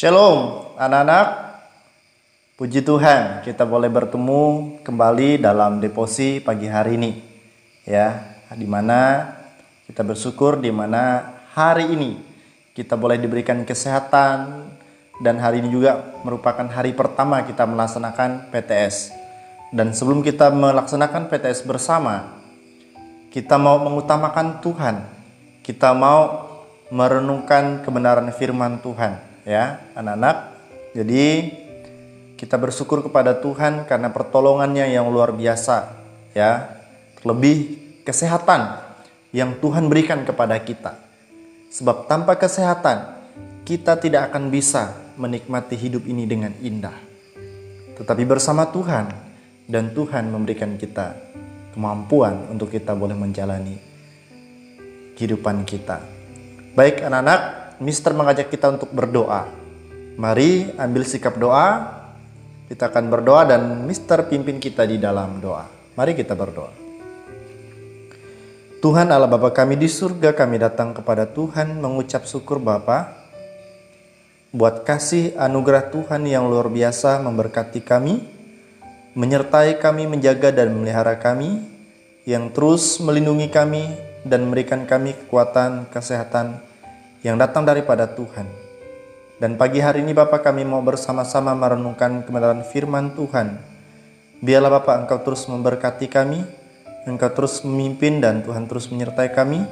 Shalom anak-anak, puji Tuhan kita boleh bertemu kembali dalam devosi pagi hari ini ya, dimana kita bersyukur dimana hari ini kita boleh diberikan kesehatan dan hari ini juga merupakan hari pertama kita melaksanakan PTS. Dan sebelum kita melaksanakan PTS bersama, kita mau mengutamakan Tuhan, kita mau merenungkan kebenaran firman Tuhan ya anak-anak. Jadi kita bersyukur kepada Tuhan karena pertolongannya yang luar biasa ya, terlebih kesehatan yang Tuhan berikan kepada kita. Sebab tanpa kesehatan kita tidak akan bisa menikmati hidup ini dengan indah. Tetapi bersama Tuhan, dan Tuhan memberikan kita kemampuan untuk kita boleh menjalani kehidupan kita. Baik anak-anak, Mister mengajak kita untuk berdoa. Mari ambil sikap doa. Kita akan berdoa dan Mister pimpin kita di dalam doa. Mari kita berdoa. Tuhan Allah Bapa kami di surga, kami datang kepada Tuhan mengucap syukur Bapa buat kasih anugerah Tuhan yang luar biasa memberkati kami, menyertai kami, menjaga dan memelihara kami, yang terus melindungi kami dan memberikan kami kekuatan, kesehatan yang datang daripada Tuhan. Dan pagi hari ini Bapak kami mau bersama-sama merenungkan kebenaran firman Tuhan. Biarlah Bapak Engkau terus memberkati kami, Engkau terus memimpin dan Tuhan terus menyertai kami.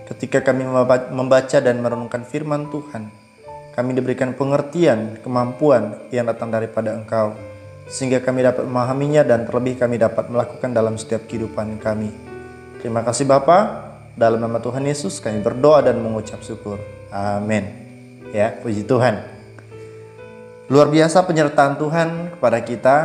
Ketika kami membaca dan merenungkan firman Tuhan, kami diberikan pengertian, kemampuan yang datang daripada Engkau, sehingga kami dapat memahaminya dan terlebih kami dapat melakukan dalam setiap kehidupan kami. Terima kasih Bapa. Dalam nama Tuhan Yesus kami berdoa dan mengucap syukur. Amin. Ya, puji Tuhan. Luar biasa penyertaan Tuhan kepada kita.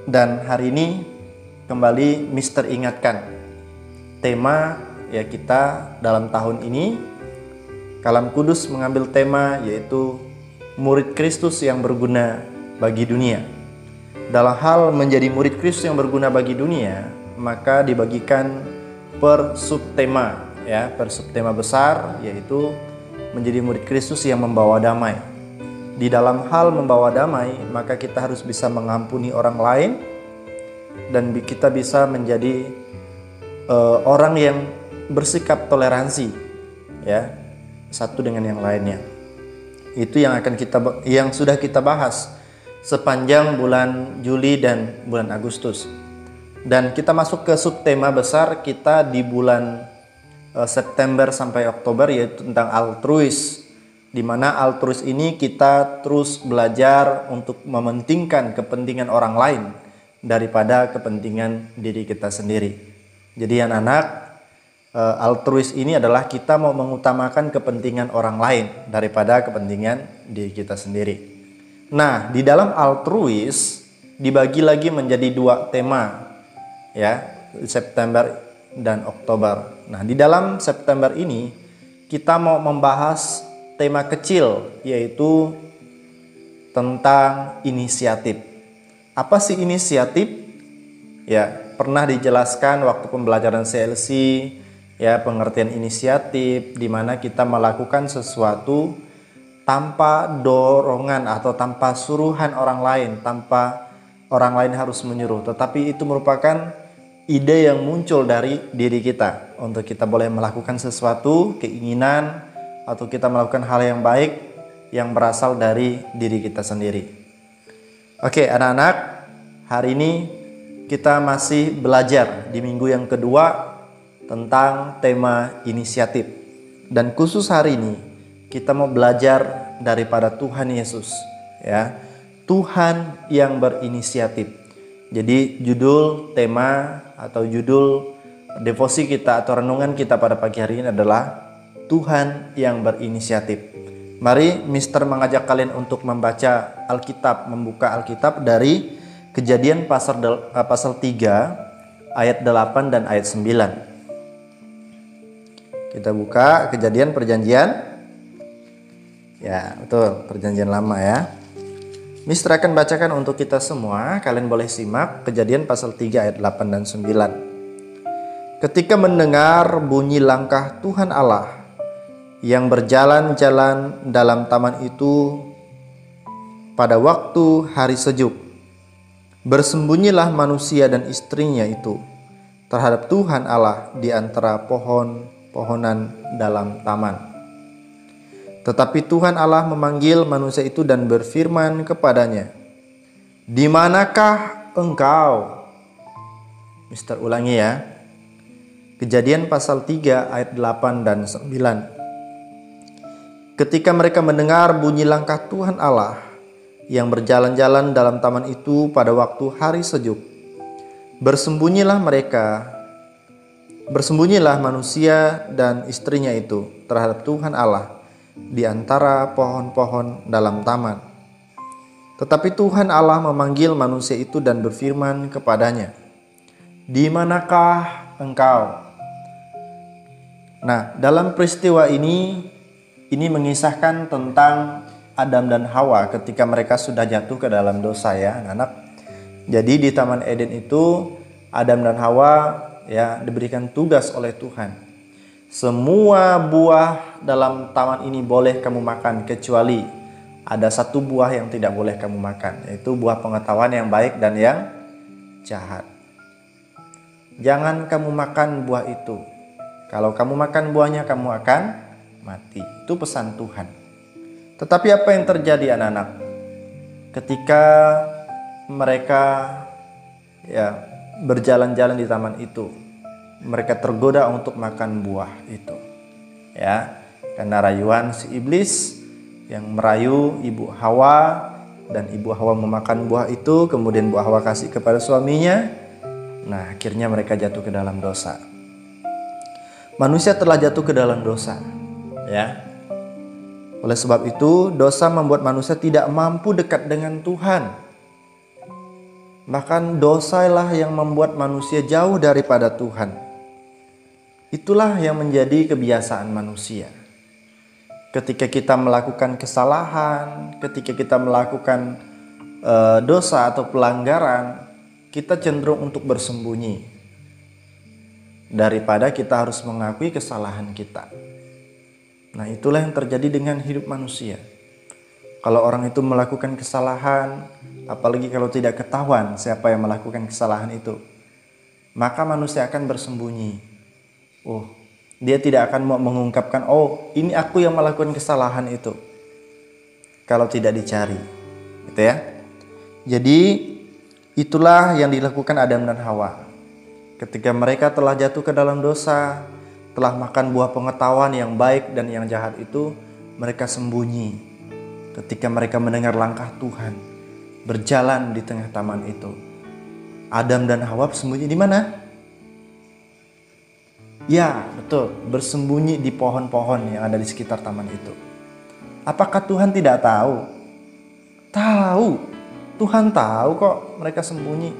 Dan hari ini kembali Mister ingatkan tema ya kita dalam tahun ini. Kalam Kudus mengambil tema yaitu murid Kristus yang berguna bagi dunia. Dalam hal menjadi murid Kristus yang berguna bagi dunia, maka dibagikan per subtema ya, per subtema besar yaitu menjadi murid Kristus yang membawa damai. Di dalam hal membawa damai, maka kita harus bisa mengampuni orang lain dan kita bisa menjadi orang yang bersikap toleransi ya, satu dengan yang lainnya. Itu yang sudah kita bahas sepanjang bulan Juli dan bulan Agustus. Dan kita masuk ke subtema besar kita di bulan September sampai Oktober, yaitu tentang altruis. Di mana altruis ini kita terus belajar untuk mementingkan kepentingan orang lain daripada kepentingan diri kita sendiri. Jadi anak-anak, altruis ini adalah kita mau mengutamakan kepentingan orang lain daripada kepentingan diri kita sendiri. Nah, di dalam altruis dibagi lagi menjadi dua tema ya, September dan Oktober. Nah, di dalam September ini kita mau membahas tema kecil yaitu tentang inisiatif. Apa sih inisiatif? Ya, pernah dijelaskan waktu pembelajaran CLC ya, pengertian inisiatif di mana kita melakukan sesuatu tanpa dorongan atau tanpa suruhan orang lain, tanpa orang lain harus menyuruh, tetapi itu merupakan ide yang muncul dari diri kita untuk kita boleh melakukan sesuatu, keinginan, atau kita melakukan hal yang baik yang berasal dari diri kita sendiri. Oke anak-anak, hari ini kita masih belajar di minggu yang kedua tentang tema inisiatif. Dan khusus hari ini kita mau belajar daripada Tuhan Yesus ya, Tuhan yang berinisiatif. Jadi judul tema atau judul devosi kita atau renungan kita pada pagi hari ini adalah Tuhan yang berinisiatif. Mari Mister mengajak kalian untuk membaca Alkitab, membuka Alkitab dari Kejadian pasal 3 ayat 8 dan ayat 9. Kita buka Kejadian perjanjian. Ya, betul, perjanjian lama ya. Mister akan bacakan untuk kita semua. Kalian boleh simak Kejadian pasal 3 ayat 8 dan 9. Ketika mendengar bunyi langkah Tuhan Allah yang berjalan-jalan dalam taman itu, pada waktu hari sejuk. Bersembunyilah manusia dan istrinya itu terhadap Tuhan Allah di antara pohon-pohonan dalam taman. Tetapi Tuhan Allah memanggil manusia itu dan berfirman kepadanya, "Di manakah engkau?" Mister ulangi ya. Kejadian pasal 3 ayat 8 dan 9. Ketika mereka mendengar bunyi langkah Tuhan Allah yang berjalan-jalan dalam taman itu pada waktu hari sejuk, bersembunyilah manusia dan istrinya itu terhadap Tuhan Allah di antara pohon-pohon dalam taman. Tetapi Tuhan Allah memanggil manusia itu dan berfirman kepadanya, "Di manakah engkau?" Nah, dalam peristiwa ini mengisahkan tentang Adam dan Hawa ketika mereka sudah jatuh ke dalam dosa ya, anak-anak. Jadi di Taman Eden itu Adam dan Hawa ya diberikan tugas oleh Tuhan. Semua buah dalam taman ini boleh kamu makan kecuali ada satu buah yang tidak boleh kamu makan, yaitu buah pengetahuan yang baik dan yang jahat. Jangan kamu makan buah itu. Kalau kamu makan buahnya, kamu akan mati. Itu pesan Tuhan. Tetapi apa yang terjadi anak-anak? Ketika mereka ya berjalan-jalan di taman itu, mereka tergoda untuk makan buah itu. Ya, karena rayuan si iblis yang merayu ibu Hawa, dan ibu Hawa memakan buah itu, kemudian ibu Hawa kasih kepada suaminya. Nah, akhirnya mereka jatuh ke dalam dosa. Manusia telah jatuh ke dalam dosa, ya. Oleh sebab itu, dosa membuat manusia tidak mampu dekat dengan Tuhan. Bahkan dosalah yang membuat manusia jauh daripada Tuhan. Itulah yang menjadi kebiasaan manusia. Ketika kita melakukan kesalahan, ketika kita melakukan dosa atau pelanggaran, kita cenderung untuk bersembunyi daripada kita harus mengakui kesalahan kita. Nah, itulah yang terjadi dengan hidup manusia. Kalau orang itu melakukan kesalahan, apalagi kalau tidak ketahuan siapa yang melakukan kesalahan itu, maka manusia akan bersembunyi. Dia tidak akan mau mengungkapkan, ini aku yang melakukan kesalahan itu, kalau tidak dicari, gitu ya. Jadi itulah yang dilakukan Adam dan Hawa. Ketika mereka telah jatuh ke dalam dosa, telah makan buah pengetahuan yang baik dan yang jahat itu, mereka sembunyi. Ketika mereka mendengar langkah Tuhan berjalan di tengah taman itu, Adam dan Hawa sembunyi di mana? Ya, betul, bersembunyi di pohon-pohon yang ada di sekitar taman itu. Apakah Tuhan tidak tahu? Tahu. Tuhan tahu kok mereka sembunyi.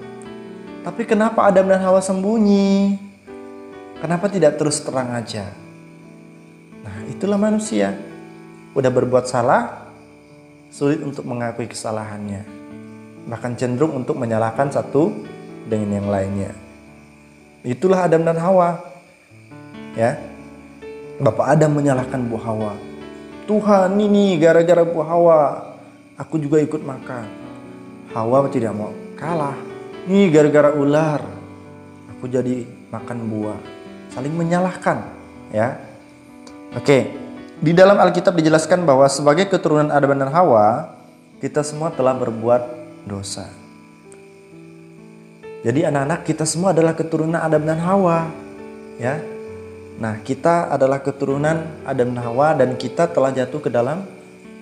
Tapi kenapa Adam dan Hawa sembunyi? Kenapa tidak terus terang aja? Nah, itulah manusia. Udah berbuat salah, sulit untuk mengakui kesalahannya. Bahkan cenderung untuk menyalahkan satu dengan yang lainnya. Itulah Adam dan Hawa. Ya. Bapak Adam menyalahkan Bu Hawa. Tuhan, ini gara-gara Bu Hawa aku juga ikut makan. Hawa tidak mau kalah. Ini gara-gara ular aku jadi makan buah. Saling menyalahkan, ya. Oke. Di dalam Alkitab dijelaskan bahwa sebagai keturunan Adam dan Hawa, kita semua telah berbuat dosa. Jadi anak-anak, kita semua adalah keturunan Adam dan Hawa, ya. Nah, kita adalah keturunan Adam dan Hawa dan kita telah jatuh ke dalam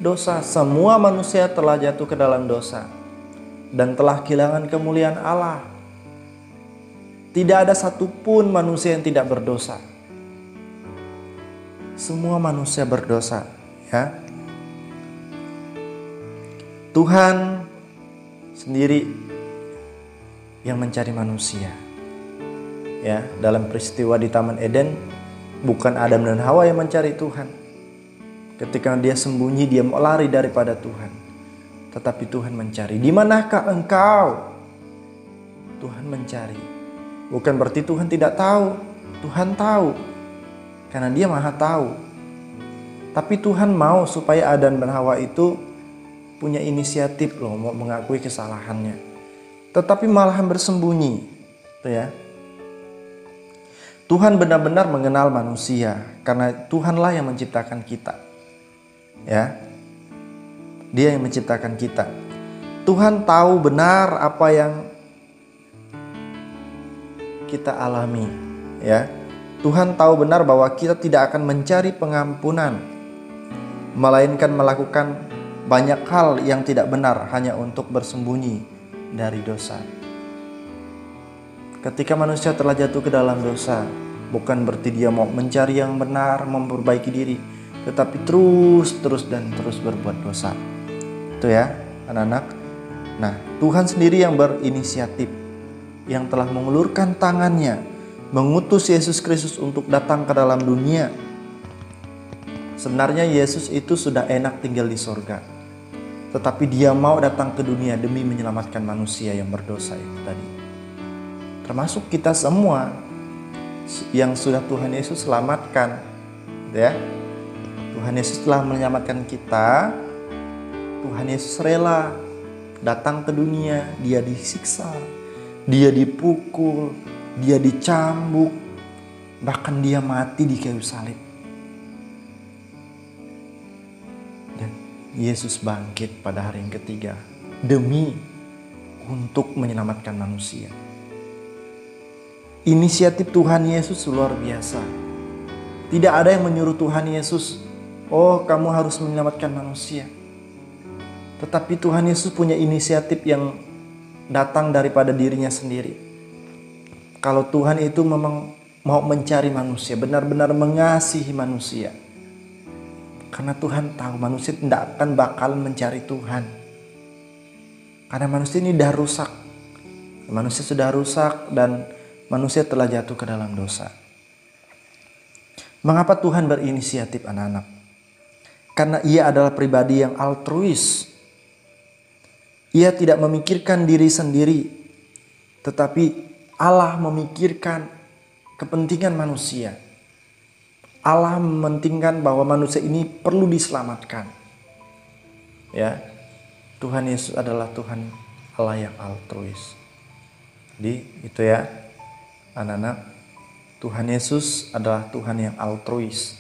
dosa. Semua manusia telah jatuh ke dalam dosa dan telah kehilangan kemuliaan Allah. Tidak ada satupun manusia yang tidak berdosa. Semua manusia berdosa, ya. Tuhan sendiri yang mencari manusia. Ya, dalam peristiwa di Taman Eden, bukan Adam dan Hawa yang mencari Tuhan. Ketika dia sembunyi, dia mau lari daripada Tuhan. Tetapi Tuhan mencari. Di manakah engkau? Tuhan mencari. Bukan berarti Tuhan tidak tahu. Tuhan tahu. Karena dia maha tahu. Tapi Tuhan mau supaya Adam dan Hawa itu punya inisiatif loh mau mengakui kesalahannya, tetapi malahan bersembunyi, tuh ya. Tuhan benar-benar mengenal manusia karena Tuhanlah yang menciptakan kita. Ya. Dia yang menciptakan kita. Tuhan tahu benar apa yang kita alami, ya. Tuhan tahu benar bahwa kita tidak akan mencari pengampunan, melainkan melakukan banyak hal yang tidak benar hanya untuk bersembunyi dari dosa. Ketika manusia telah jatuh ke dalam dosa, bukan berarti dia mau mencari yang benar, memperbaiki diri, tetapi terus berbuat dosa. Itu ya, anak-anak. Nah, Tuhan sendiri yang berinisiatif, yang telah mengulurkan tangannya, mengutus Yesus Kristus untuk datang ke dalam dunia. Sebenarnya Yesus itu sudah enak tinggal di sorga, tetapi dia mau datang ke dunia demi menyelamatkan manusia yang berdosa itu tadi. Termasuk kita semua yang sudah Tuhan Yesus selamatkan, ya. Tuhan Yesus telah menyelamatkan kita. Tuhan Yesus rela datang ke dunia, dia disiksa, dia dipukul, dia dicambuk, bahkan dia mati di kayu salib. Dan Yesus bangkit pada hari yang ketiga demi untuk menyelamatkan manusia. Inisiatif Tuhan Yesus luar biasa. Tidak ada yang menyuruh Tuhan Yesus, oh kamu harus menyelamatkan manusia. Tetapi Tuhan Yesus punya inisiatif yang datang daripada dirinya sendiri. Kalau Tuhan itu memang mau mencari manusia, benar-benar mengasihi manusia. Karena Tuhan tahu manusia tidak akan bakalan mencari Tuhan. Karena manusia ini sudah rusak. Manusia sudah rusak dan manusia telah jatuh ke dalam dosa. Mengapa Tuhan berinisiatif, anak-anak? Karena ia adalah pribadi yang altruis. Ia tidak memikirkan diri sendiri, tetapi Allah memikirkan kepentingan manusia. Allah mementingkan bahwa manusia ini perlu diselamatkan. Ya, Tuhan Yesus adalah Tuhan Allah yang altruis. Jadi itu ya, anak-anak, Tuhan Yesus adalah Tuhan yang altruis.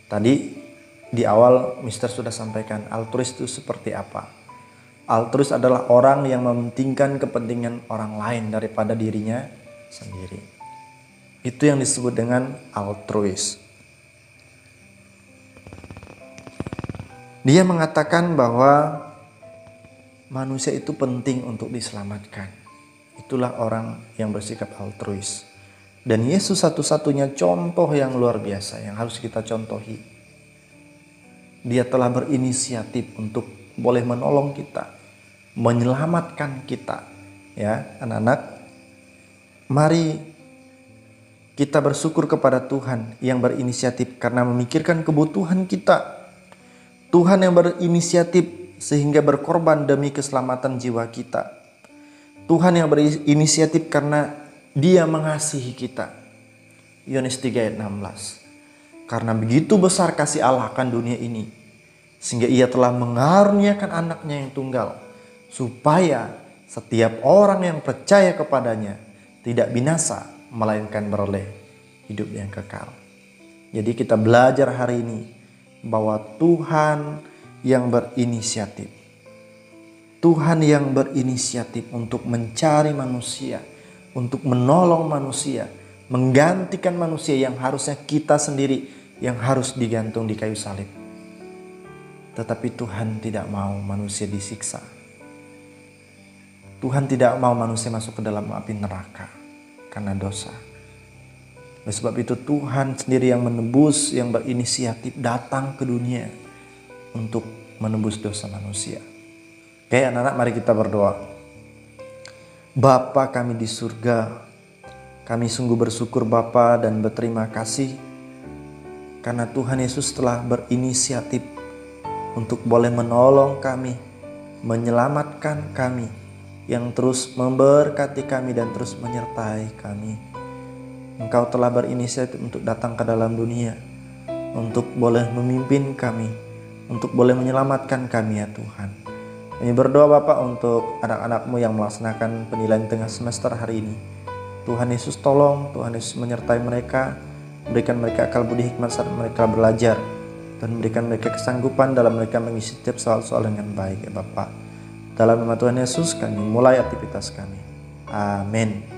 Tadi di awal Mister sudah sampaikan altruis itu seperti apa. Altruis adalah orang yang mementingkan kepentingan orang lain daripada dirinya sendiri. Itu yang disebut dengan altruis. Dia mengatakan bahwa manusia itu penting untuk diselamatkan. Itulah orang yang bersikap altruis. Dan Yesus satu-satunya contoh yang luar biasa yang harus kita contohi. Dia telah berinisiatif untuk boleh menolong kita, menyelamatkan kita. Ya, anak-anak, mari kita bersyukur kepada Tuhan yang berinisiatif karena memikirkan kebutuhan kita. Tuhan yang berinisiatif sehingga berkorban demi keselamatan jiwa kita. Tuhan yang berinisiatif karena Dia mengasihi kita. Yohanes 3 ayat 16. Karena begitu besar kasih Allah akan dunia ini, sehingga Ia telah mengaruniakan anaknya yang tunggal, supaya setiap orang yang percaya kepadanya tidak binasa, melainkan beroleh hidup yang kekal. Jadi kita belajar hari ini bahwa Tuhan yang berinisiatif. Tuhan yang berinisiatif untuk mencari manusia, untuk menolong manusia, menggantikan manusia yang harusnya kita sendiri yang harus digantung di kayu salib. Tetapi Tuhan tidak mau manusia disiksa. Tuhan tidak mau manusia masuk ke dalam api neraka karena dosa. Oleh sebab itu Tuhan sendiri yang menebus, yang berinisiatif datang ke dunia untuk menebus dosa manusia. Oke, anak-anak, mari kita berdoa. Bapa kami di surga, kami sungguh bersyukur Bapa dan berterima kasih karena Tuhan Yesus telah berinisiatif untuk boleh menolong kami, menyelamatkan kami, yang terus memberkati kami dan terus menyertai kami. Engkau telah berinisiatif untuk datang ke dalam dunia, untuk boleh memimpin kami, untuk boleh menyelamatkan kami ya Tuhan. Kami berdoa Bapak untuk anak-anak-Mu yang melaksanakan penilaian tengah semester hari ini. Tuhan Yesus tolong, Tuhan Yesus menyertai mereka, berikan mereka akal budi hikmat saat mereka belajar, dan berikan mereka kesanggupan dalam mereka mengisi setiap soal-soal dengan baik ya Bapak. Dalam nama Tuhan Yesus kami mulai aktivitas kami. Amin.